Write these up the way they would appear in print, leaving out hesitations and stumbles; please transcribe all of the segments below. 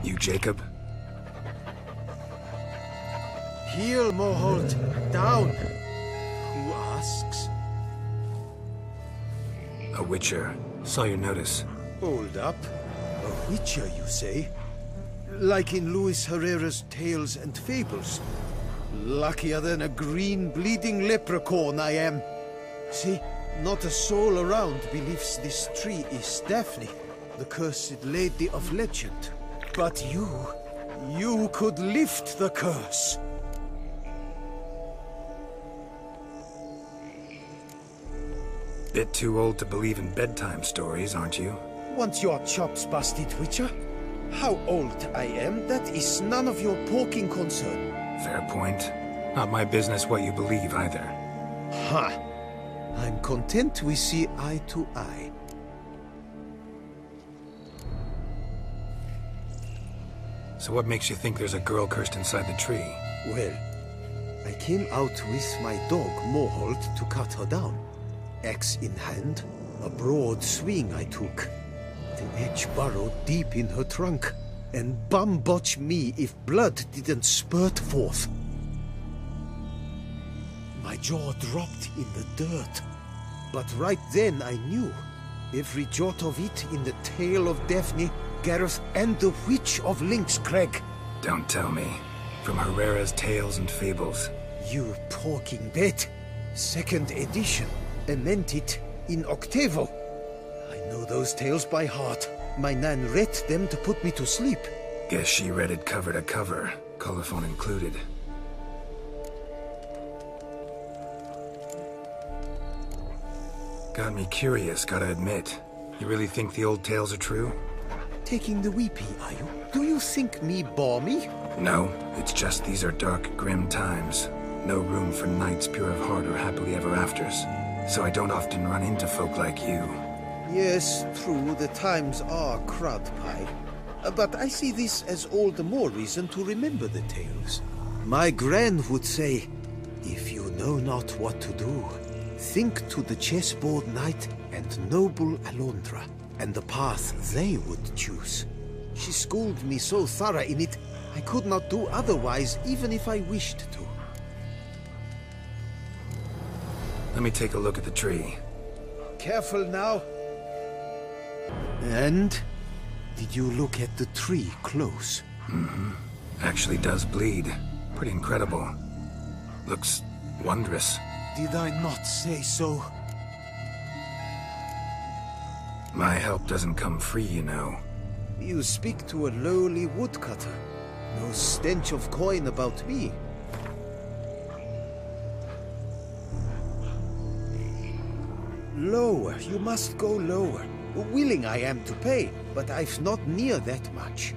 You Jacob? Heel, Moholt. Down. Who asks? A witcher. Saw your notice. Hold up. A witcher, you say? Like in Luis Herrera's Tales and Fables. Luckier than a green, bleeding leprechaun I am. See, not a soul around believes this tree is Daphne, the cursed lady of legend. But you could lift the curse. Bit too old to believe in bedtime stories, aren't you? Want your chops busted, Witcher? How old I am, that is none of your poking concern. Fair point. Not my business what you believe, either. Ha! I'm content we see eye to eye. So what makes you think there's a girl cursed inside the tree? Well, I came out with my dog, Moholt, to cut her down. Axe in hand, a broad swing I took. The edge burrowed deep in her trunk, and bum-botch me if blood didn't spurt forth. My jaw dropped in the dirt. But right then I knew. Every jot of it in the tale of Daphne, Gareth, and the Witch of Lynx Crag. Don't tell me. From Herrera's Tales and Fables. You porking bet. Second edition. Meant it in octavo. I know those tales by heart. My nan read them to put me to sleep. Guess she read it cover to cover, colophon included. Got me curious, gotta admit. You really think the old tales are true? Taking the weepy, are you? Do you think me balmy? No, it's just these are dark, grim times. No room for knights pure of heart or happily ever afters. So I don't often run into folk like you. Yes, true, the times are crud pie. But I see this as all the more reason to remember the tales. My gran would say, if you know not what to do, think to the chessboard knight and noble Alondra, and the path they would choose. She schooled me so thorough in it, I could not do otherwise, even if I wished to. Let me take a look at the tree. Careful now. And? Did you look at the tree close? Mm-hmm. Actually does bleed. Pretty incredible. Looks wondrous. Did I not say so? My help doesn't come free, you know. You speak to a lowly woodcutter. No stench of coin about me. Lower, you must go lower. Willing I am to pay, but I've not near that much.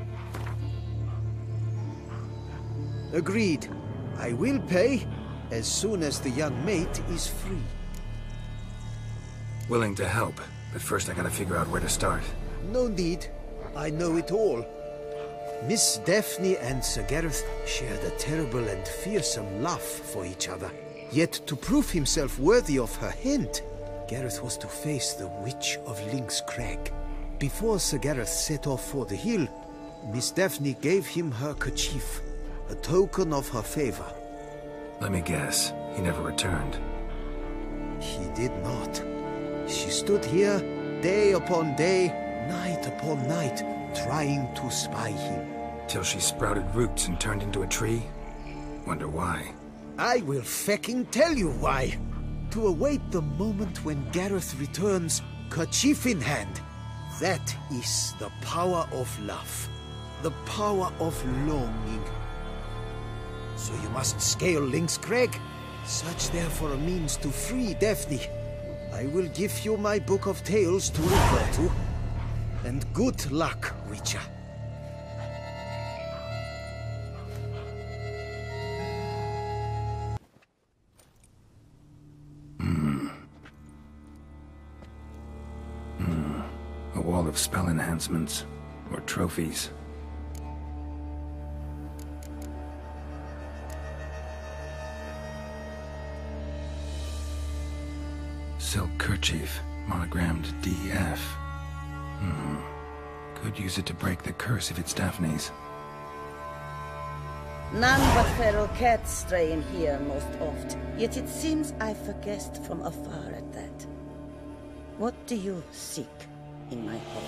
Agreed. I will pay as soon as the young mate is free. Willing to help, but first I gotta figure out where to start. No need. I know it all. Miss Daphne and Sir Gareth shared a terrible and fearsome love for each other. Yet to prove himself worthy of her hint, Gareth was to face the Witch of Lynx Crag. Before Sir Gareth set off for the hill, Miss Daphne gave him her kerchief, a token of her favor. Let me guess, he never returned. He did not. She stood here, day upon day, night upon night, trying to spy him. Till she sprouted roots and turned into a tree? Wonder why. I will fecking tell you why. To await the moment when Gareth returns, kerchief in hand. That is the power of love. The power of longing. So you must scale Lynx Crag. Search there for a means to free Daphne. I will give you my book of tales to refer to. And good luck, Witcher. A wall of spell enhancements, or trophies. Silk kerchief, monogrammed DF. Could use it to break the curse if it's Daphne's. None but feral cats stray in here most oft, yet it seems I've a guest from afar at that. What do you seek in my home?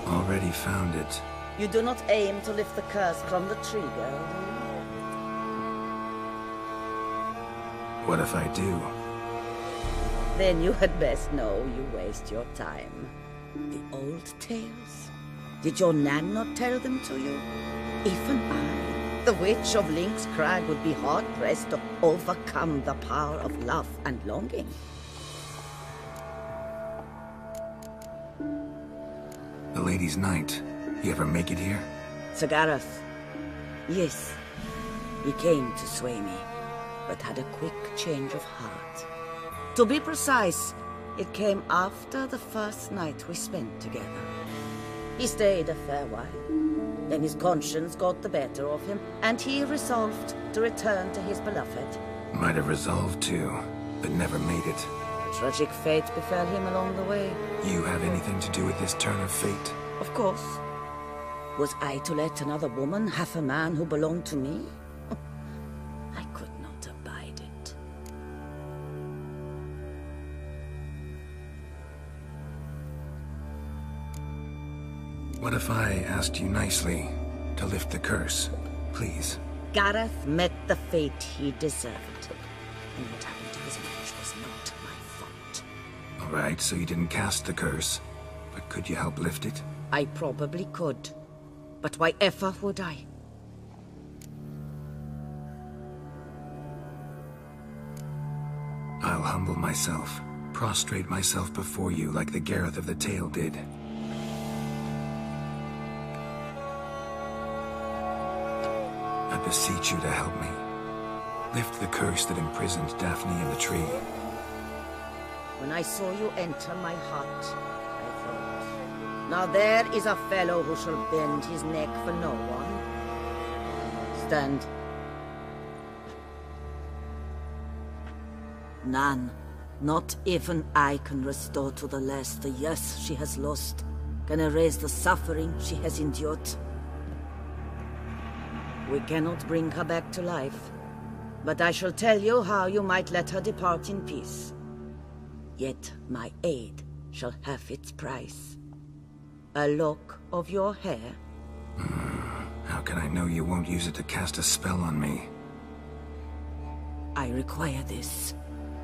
Already found it. You do not aim to lift the curse from the tree, girl, do you? What if I do? Then you had best know you waste your time. The old tales? Did your Nan not tell them to you? Even I, the witch of Link's Crag, would be hard-pressed to overcome the power of love and longing. The Lady's Knight. You ever make it here? Sir Gareth. Yes. He came to sway me, but had a quick change of heart. To be precise, it came after the first night we spent together. He stayed a fair while. Then his conscience got the better of him, and he resolved to return to his beloved. Might have resolved to, but never made it. A tragic fate befell him along the way. You have anything to do with this turn of fate? Of course. Was I to let another woman have a man who belonged to me? I could not abide it. What if I asked you nicely to lift the curse, please? Gareth met the fate he deserved. And what happened to his match was not my fault. Alright, so you didn't cast the curse. But could you help lift it? I probably could. But why ever would I? I'll humble myself, prostrate myself before you like the Gareth of the tale did. I beseech you to help me. Lift the curse that imprisoned Daphne in the tree. When I saw you enter my heart, I thought, now there is a fellow who shall bend his neck for no one. Stand. None. Not even I can restore to the lass the years she has lost, can erase the suffering she has endured. We cannot bring her back to life, but I shall tell you how you might let her depart in peace. Yet my aid shall have its price. A lock of your hair. How can I know you won't use it to cast a spell on me? I require this.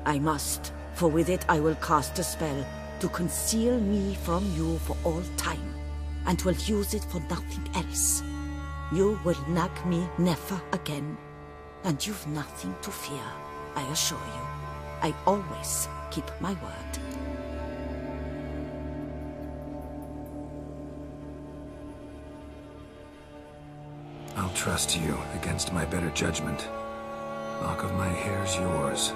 I must, for with it I will cast a spell to conceal me from you for all time, and will use it for nothing else. You will nag me never again, and you've nothing to fear, I assure you. I always keep my word. I'll trust you against my better judgment. Lock of my hair's yours.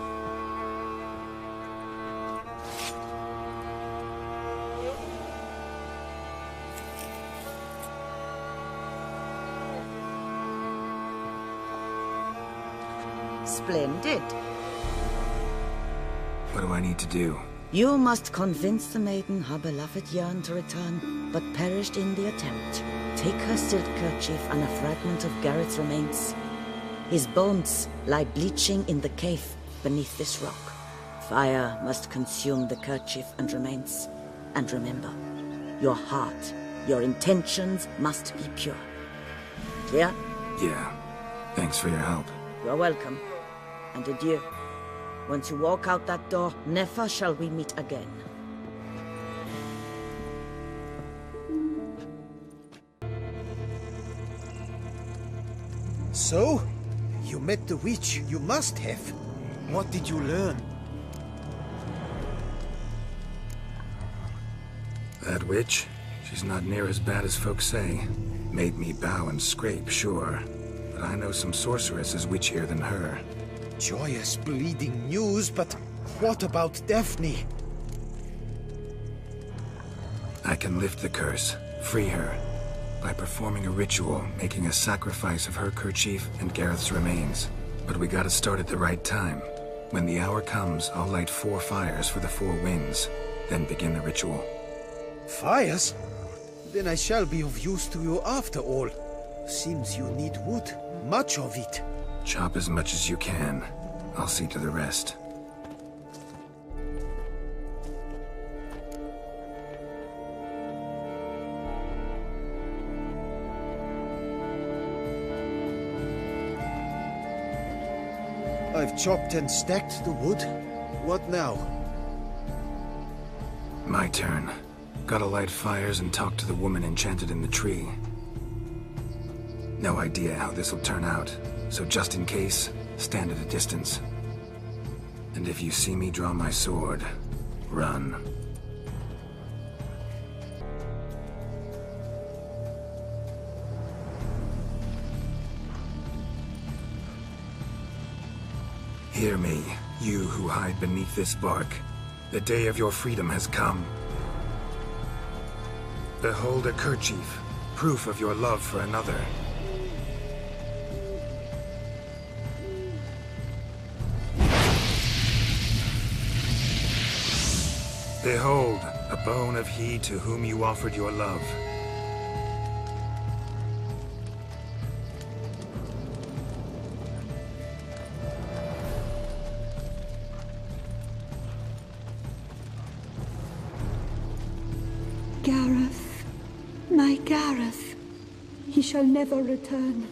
Splendid. What do I need to do? You must convince the maiden her beloved yearned to return, but perished in the attempt. Take her silk kerchief and a fragment of Gareth's remains. His bones lie bleaching in the cave beneath this rock. Fire must consume the kerchief and remains. And remember, your heart, your intentions must be pure. Clear? Yeah. Thanks for your help. You're welcome. And adieu. Once you walk out that door, never shall we meet again. So? You met the witch, you must have. What did you learn? That witch? She's not near as bad as folks say. Made me bow and scrape, sure. But I know some sorceresses witchier than her. Joyous bleeding news, but what about Daphne? I can lift the curse, free her, by performing a ritual, making a sacrifice of her kerchief and Gareth's remains. But we gotta start at the right time. When the hour comes, I'll light 4 fires for the 4 winds, then begin the ritual. Fires? Then I shall be of use to you after all. Seems you need wood. Much of it. Chop as much as you can. I'll see to the rest. I've chopped and stacked the wood. What now? My turn. Gotta light fires and talk to the woman enchanted in the tree. No idea how this'll turn out, so just in case, stand at a distance. And if you see me draw my sword, run. Hear me, you who hide beneath this bark. The day of your freedom has come. Behold a kerchief, proof of your love for another. Behold, a bone of he to whom you offered your love. Gareth, my Gareth, he shall never return.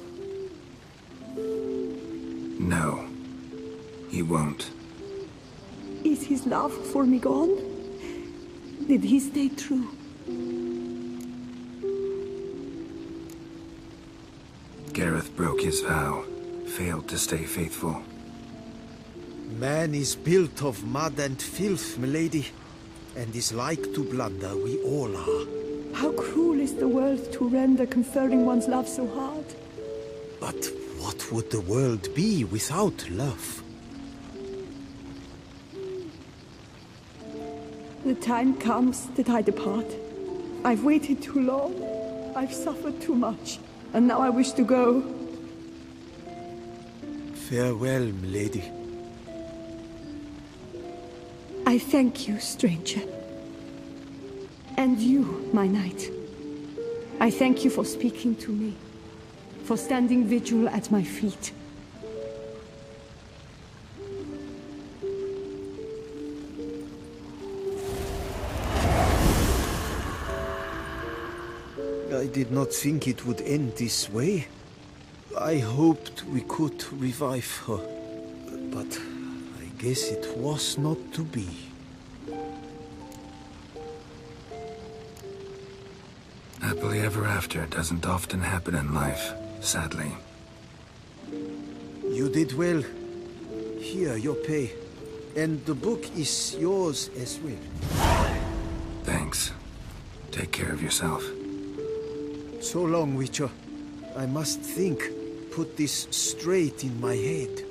No, he won't. Is his love for me gone? Did he stay true? Gareth broke his vow, failed to stay faithful. Man is built of mud and filth, milady, and is like to blunder, we all are. How cruel is the world to render conferring one's love so hard. But what would the world be without love? The time comes that I depart. I've waited too long. I've suffered too much. And now I wish to go. Farewell, milady. I thank you, stranger. And you, my knight. I thank you for speaking to me, for standing vigil at my feet. I did not think it would end this way. I hoped we could revive her, but I guess it was not to be. Happily ever after doesn't often happen in life, sadly. You did well. Here, your pay. And the book is yours as well. Thanks. Take care of yourself. So long, Witcher. I must think, put this straight in my head.